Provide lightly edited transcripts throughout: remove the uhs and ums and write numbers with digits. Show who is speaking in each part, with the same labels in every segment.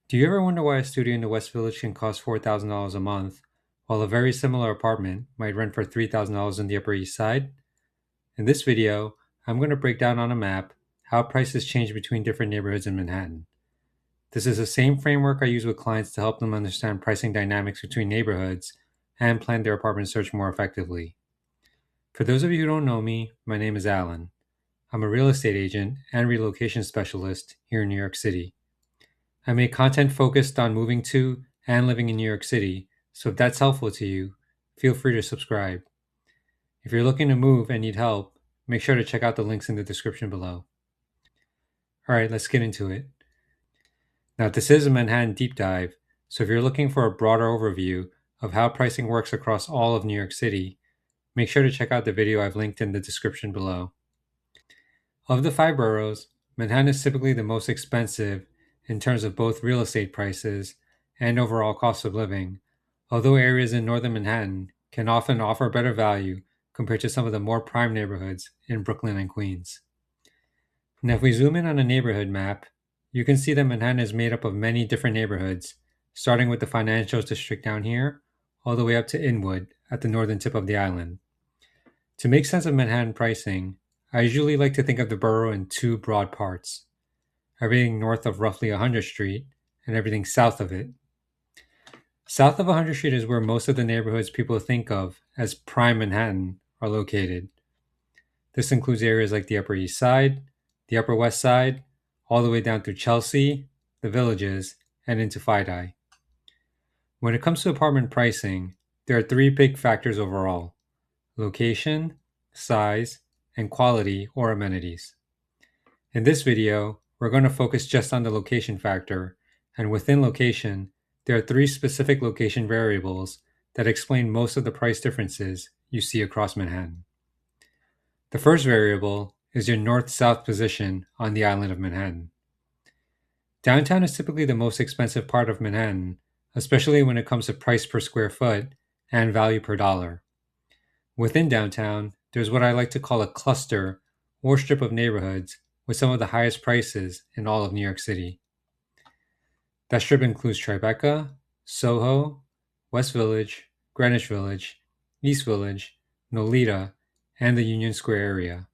Speaker 1: Do you ever wonder why a studio in the West Village can cost $4,000 a month, while a very similar apartment might rent for $3,000 in the Upper East Side? In this video, I'm going to break down on a map how prices change between different neighborhoods in Manhattan. This is the same framework I use with clients to help them understand pricing dynamics between neighborhoods and plan their apartment search more effectively. For those of you who don't know me, my name is Alan. I'm a real estate agent and relocation specialist here in New York City. I make content focused on moving to and living in New York City, so if that's helpful to you, feel free to subscribe. If you're looking to move and need help, make sure to check out the links in the description below. All right, let's get into it. Now, this is a Manhattan deep dive, so if you're looking for a broader overview of how pricing works across all of New York City, make sure to check out the video I've linked in the description below. Of the 5 boroughs, Manhattan is typically the most expensive in terms of both real estate prices and overall cost of living, although areas in northern Manhattan can often offer better value compared to some of the more prime neighborhoods in Brooklyn and Queens. Now, if we zoom in on a neighborhood map, you can see that Manhattan is made up of many different neighborhoods, starting with the financial district down here, all the way up to Inwood at the northern tip of the island. To make sense of Manhattan pricing, I usually like to think of the borough in two broad parts: everything north of roughly 100th Street and everything south of it. South of 100th Street is where most of the neighborhoods people think of as prime Manhattan are located. This includes areas like the Upper East Side, the Upper West Side, all the way down through Chelsea, the Villages, and into FiDi. When it comes to apartment pricing, there are 3 big factors overall: location, size, and quality or amenities. In this video, we're going to focus just on the location factor, and within location, there are 3 specific location variables that explain most of the price differences you see across Manhattan. The first variable is your north-south position on the island of Manhattan. Downtown is typically the most expensive part of Manhattan, especially when it comes to price per square foot and value per dollar. Within downtown, there's what I like to call a cluster or strip of neighborhoods with some of the highest prices in all of New York City. That strip includes Tribeca, SoHo, West Village, Greenwich Village, East Village, Nolita, and the Union Square area.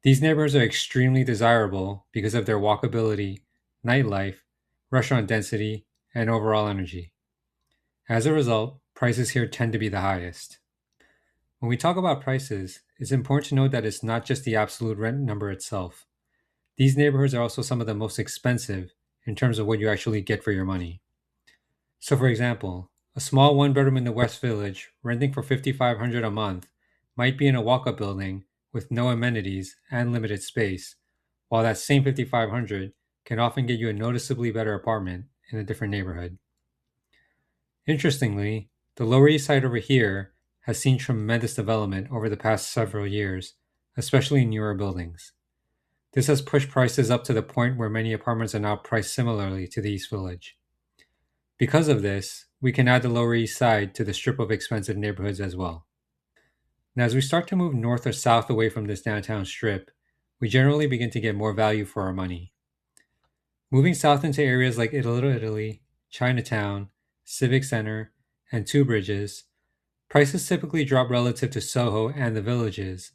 Speaker 1: These neighborhoods are extremely desirable because of their walkability, nightlife, restaurant density, and overall energy. As a result, prices here tend to be the highest. When we talk about prices, it's important to note that it's not just the absolute rent number itself. These neighborhoods are also some of the most expensive in terms of what you actually get for your money. So for example, a small 1 bedroom in the West Village renting for $5,500 a month might be in a walk-up building with no amenities and limited space, while that same $5,500 can often get you a noticeably better apartment in a different neighborhood. Interestingly, the Lower East Side over here has seen tremendous development over the past several years, especially in newer buildings. This has pushed prices up to the point where many apartments are now priced similarly to the East Village. Because of this, we can add the Lower East Side to the strip of expensive neighborhoods as well. Now, as we start to move north or south away from this downtown strip, we generally begin to get more value for our money. Moving south into areas like Little Italy, Chinatown, Civic Center, and Two Bridges, prices typically drop relative to SoHo and the Villages,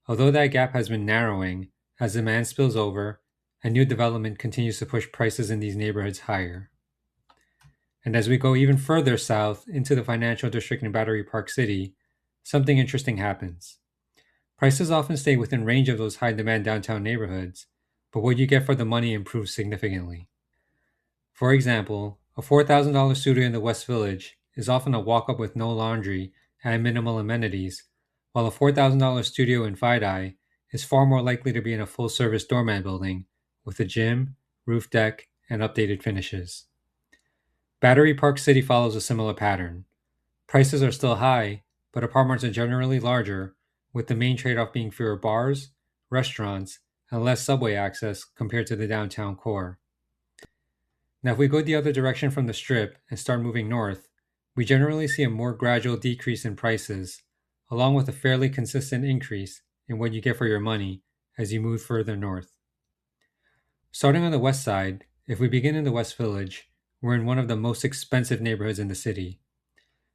Speaker 1: although that gap has been narrowing as demand spills over and new development continues to push prices in these neighborhoods higher. And as we go even further south into the financial district in Battery Park City, something interesting happens. Prices often stay within range of those high-demand downtown neighborhoods, but what you get for the money improves significantly. For example, a $4,000 studio in the West Village is often a walk-up with no laundry and minimal amenities, while a $4,000 studio in FiDi is far more likely to be in a full-service doorman building with a gym, roof deck, and updated finishes. Battery Park City follows a similar pattern. Prices are still high, but apartments are generally larger, with the main trade-off being fewer bars, restaurants, and less subway access compared to the downtown core. Now, if we go the other direction from the strip and start moving north, we generally see a more gradual decrease in prices, along with a fairly consistent increase in what you get for your money as you move further north. Starting on the west side, If we begin in the West Village, we're in one of the most expensive neighborhoods in the city.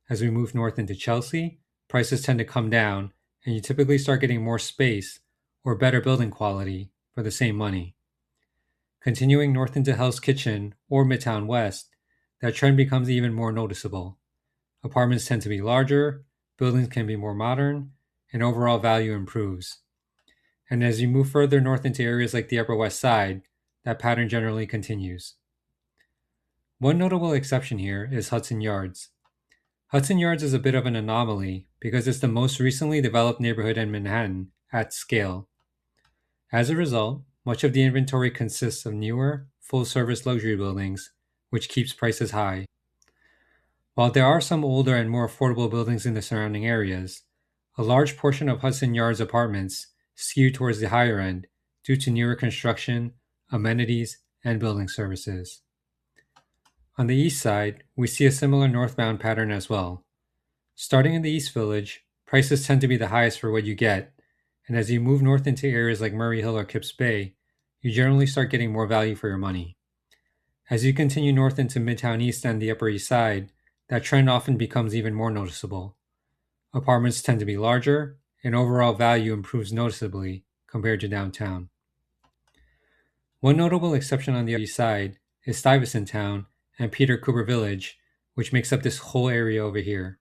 Speaker 1: As we move north into Chelsea, prices tend to come down, and you typically start getting more space or better building quality for the same money. Continuing north into Hell's Kitchen or Midtown West, that trend becomes even more noticeable. Apartments tend to be larger, buildings can be more modern, and overall value improves. And as you move further north into areas like the Upper West Side, that pattern generally continues. One notable exception here is Hudson Yards. Hudson Yards is a bit of an anomaly because it's the most recently developed neighborhood in Manhattan at scale. As a result, much of the inventory consists of newer, full-service luxury buildings, which keeps prices high. While there are some older and more affordable buildings in the surrounding areas, a large portion of Hudson Yards apartments skew towards the higher end due to newer construction, amenities, and building services. On the east side, we see a similar northbound pattern as well. Starting in the East Village, prices tend to be the highest for what you get, and as you move north into areas like Murray Hill or Kips Bay, you generally start getting more value for your money. As you continue north into Midtown East and the Upper East Side, that trend often becomes even more noticeable. Apartments tend to be larger, and overall value improves noticeably compared to downtown. One notable exception on the East Side is Stuyvesant Town and Peter Cooper Village, which makes up this whole area over here.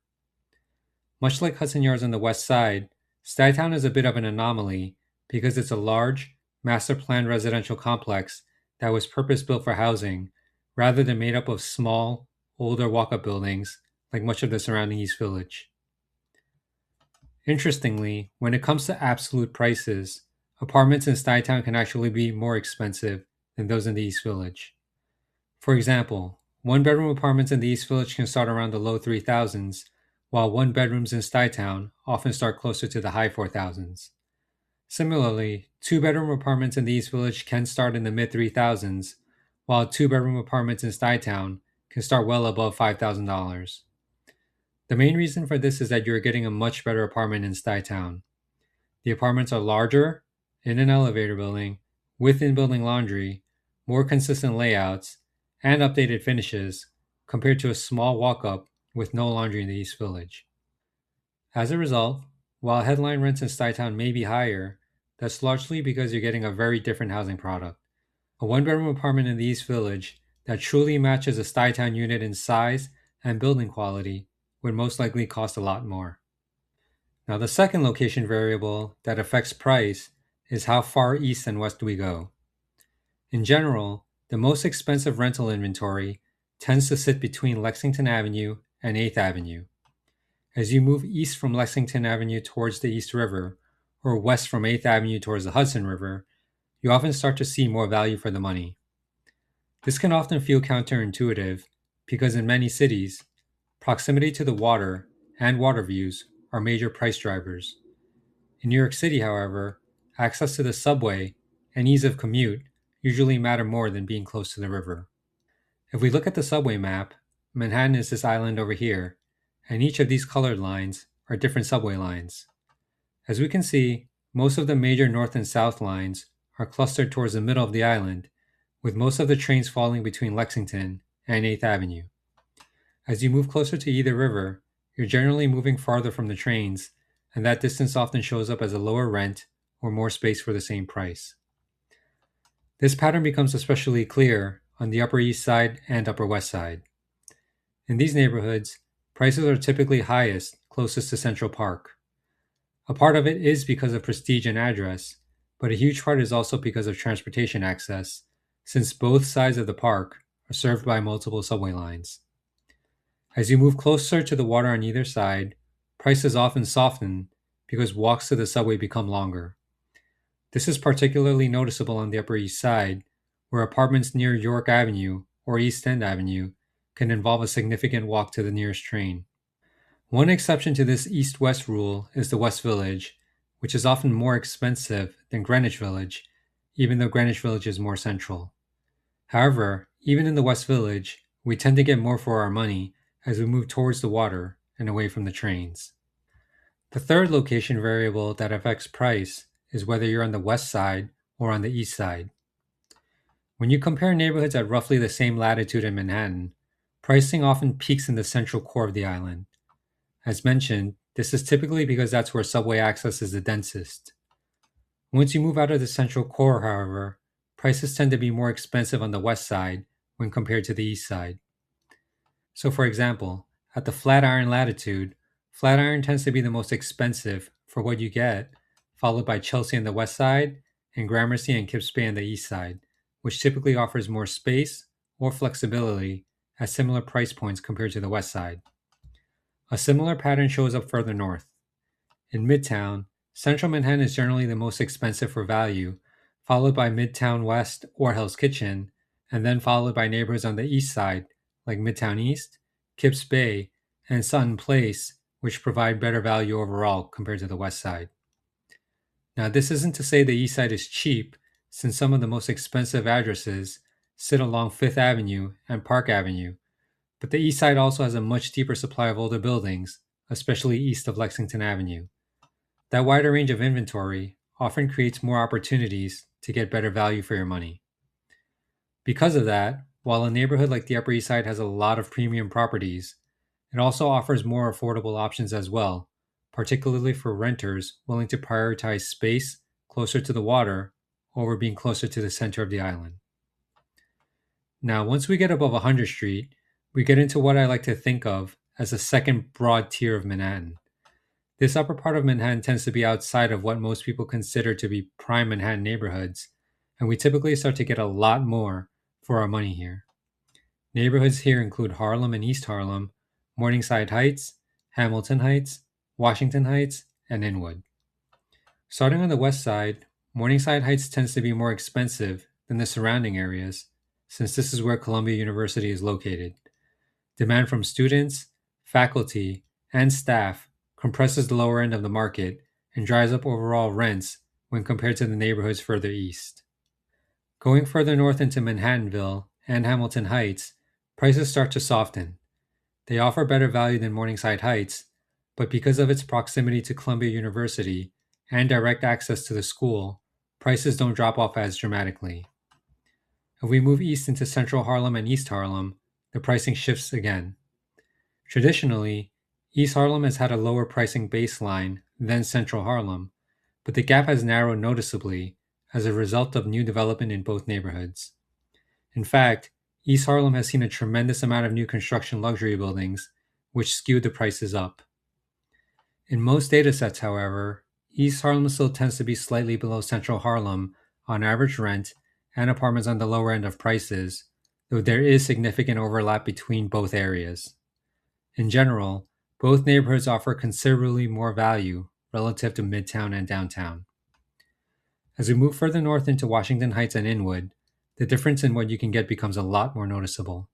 Speaker 1: Much like Hudson Yards on the west side, Stuytown is a bit of an anomaly because it's a large, master-planned residential complex that was purpose-built for housing, rather than made up of small, older walk-up buildings like much of the surrounding East Village. Interestingly, when it comes to absolute prices, apartments in Stuytown can actually be more expensive than those in the East Village. For example, one-bedroom apartments in the East Village can start around the low 3,000s, while one-bedrooms in Stuytown often start closer to the high 4,000s. Similarly, two-bedroom apartments in the East Village can start in the mid-3,000s, while two-bedroom apartments in Stuytown can start well above $5,000. The main reason for this is that you're getting a much better apartment in Stuytown. The apartments are larger, in an elevator building, with in-building laundry, more consistent layouts, and updated finishes compared to a small walk-up with no laundry in the East Village. As a result, while headline rents in Stuytown may be higher, that's largely because you're getting a very different housing product. A one-bedroom apartment in the East Village that truly matches a Stuytown unit in size and building quality would most likely cost a lot more. Now, the second location variable that affects price is how far east and west we go. In general, the most expensive rental inventory tends to sit between Lexington Avenue and 8th Avenue. As you move east from Lexington Avenue towards the East River, or west from 8th Avenue towards the Hudson River, you often start to see more value for the money. This can often feel counterintuitive because in many cities, proximity to the water and water views are major price drivers. In New York City, however, access to the subway and ease of commute usually matter more than being close to the river. If we look at the subway map, Manhattan is this island over here, and each of these colored lines are different subway lines. As we can see, most of the major north and south lines are clustered towards the middle of the island, with most of the trains falling between Lexington and 8th Avenue. As you move closer to either river, you're generally moving farther from the trains, and that distance often shows up as a lower rent or more space for the same price. This pattern becomes especially clear on the Upper East Side and Upper West Side. In these neighborhoods, prices are typically highest closest to Central Park. A part of it is because of prestige and address, but a huge part is also because of transportation access, since both sides of the park are served by multiple subway lines. As you move closer to the water on either side, prices often soften because walks to the subway become longer. This is particularly noticeable on the Upper East Side, where apartments near York Avenue or East End Avenue can involve a significant walk to the nearest train. One exception to this east-west rule is the West Village, which is often more expensive than Greenwich Village, even though Greenwich Village is more central. However, even in the West Village, we tend to get more for our money as we move towards the water and away from the trains. The third location variable that affects price is whether you're on the west side or on the east side. When you compare neighborhoods at roughly the same latitude in Manhattan, pricing often peaks in the central core of the island. As mentioned, this is typically because that's where subway access is the densest. Once you move out of the central core, however, prices tend to be more expensive on the west side when compared to the east side. So, for example, at the Flatiron latitude, Flatiron tends to be the most expensive for what you get, followed by Chelsea on the west side and Gramercy and Kips Bay on the east side, which typically offers more space or flexibility at similar price points compared to the west side. A similar pattern shows up further north. In Midtown, Central Manhattan is generally the most expensive for value, followed by Midtown West or Hell's Kitchen, and then followed by neighborhoods on the east side, like Midtown East, Kips Bay, and Sutton Place, which provide better value overall compared to the west side. Now, this isn't to say the east side is cheap, since some of the most expensive addresses sit along Fifth Avenue and Park Avenue, but the east side also has a much deeper supply of older buildings, especially east of Lexington Avenue. That wider range of inventory often creates more opportunities to get better value for your money. Because of that, while a neighborhood like the Upper East Side has a lot of premium properties, it also offers more affordable options as well, particularly for renters willing to prioritize space closer to the water over being closer to the center of the island. Now, once we get above 100th Street, we get into what I like to think of as the second broad tier of Manhattan. This upper part of Manhattan tends to be outside of what most people consider to be prime Manhattan neighborhoods, and we typically start to get a lot more for our money here. Neighborhoods here include Harlem and East Harlem, Morningside Heights, Hamilton Heights, Washington Heights, and Inwood. Starting on the west side, Morningside Heights tends to be more expensive than the surrounding areas, since this is where Columbia University is located. Demand from students, faculty, and staff compresses the lower end of the market and drives up overall rents when compared to the neighborhoods further east. Going further north into Manhattanville and Hamilton Heights, prices start to soften. They offer better value than Morningside Heights, but because of its proximity to Columbia University and direct access to the school, prices don't drop off as dramatically. If we move east into Central Harlem and East Harlem, the pricing shifts again. Traditionally, East Harlem has had a lower pricing baseline than Central Harlem, but the gap has narrowed noticeably as a result of new development in both neighborhoods. In fact, East Harlem has seen a tremendous amount of new construction luxury buildings, which skewed the prices up. In most datasets, however, East Harlem still tends to be slightly below Central Harlem on average rent and apartments on the lower end of prices, though there is significant overlap between both areas. In general, both neighborhoods offer considerably more value relative to Midtown and downtown. As we move further north into Washington Heights and Inwood, the difference in what you can get becomes a lot more noticeable.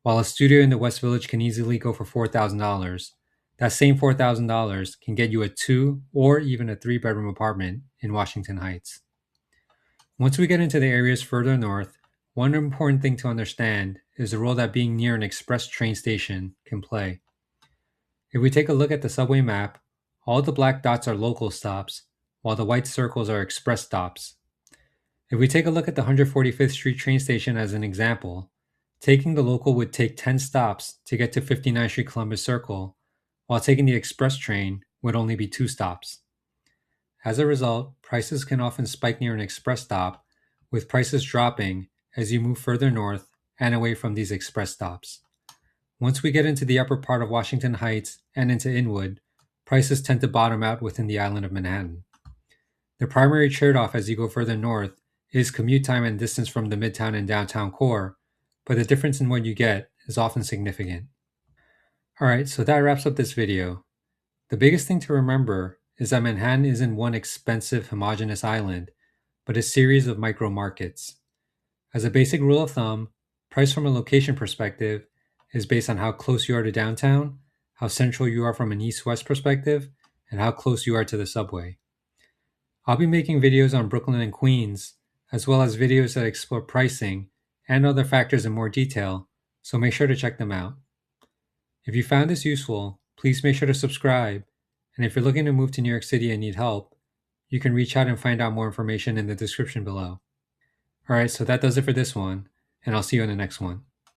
Speaker 1: While a studio in the West Village can easily go for $4,000, that same $4,000 can get you a 2 or even a 3-bedroom apartment in Washington Heights. Once we get into the areas further north, one important thing to understand is the role that being near an express train station can play. If we take a look at the subway map, all the black dots are local stops, while the white circles are express stops. If we take a look at the 145th Street train station as an example, taking the local would take 10 stops to get to 59th Street Columbus Circle, while taking the express train would only be 2 stops. As a result, prices can often spike near an express stop, with prices dropping as you move further north and away from these express stops. Once we get into the upper part of Washington Heights and into Inwood, prices tend to bottom out within the island of Manhattan. The primary trade-off as you go further north is commute time and distance from the Midtown and downtown core, but the difference in what you get is often significant. Alright, so that wraps up this video. The biggest thing to remember is that Manhattan isn't one expensive homogeneous island, but a series of micro markets. As a basic rule of thumb, price from a location perspective is based on how close you are to downtown, how central you are from an east-west perspective, and how close you are to the subway. I'll be making videos on Brooklyn and Queens, as well as videos that explore pricing and other factors in more detail, so make sure to check them out. If you found this useful, please make sure to subscribe, and if you're looking to move to New York City and need help, you can reach out and find out more information in the description below. All right, so that does it for this one, and I'll see you in the next one.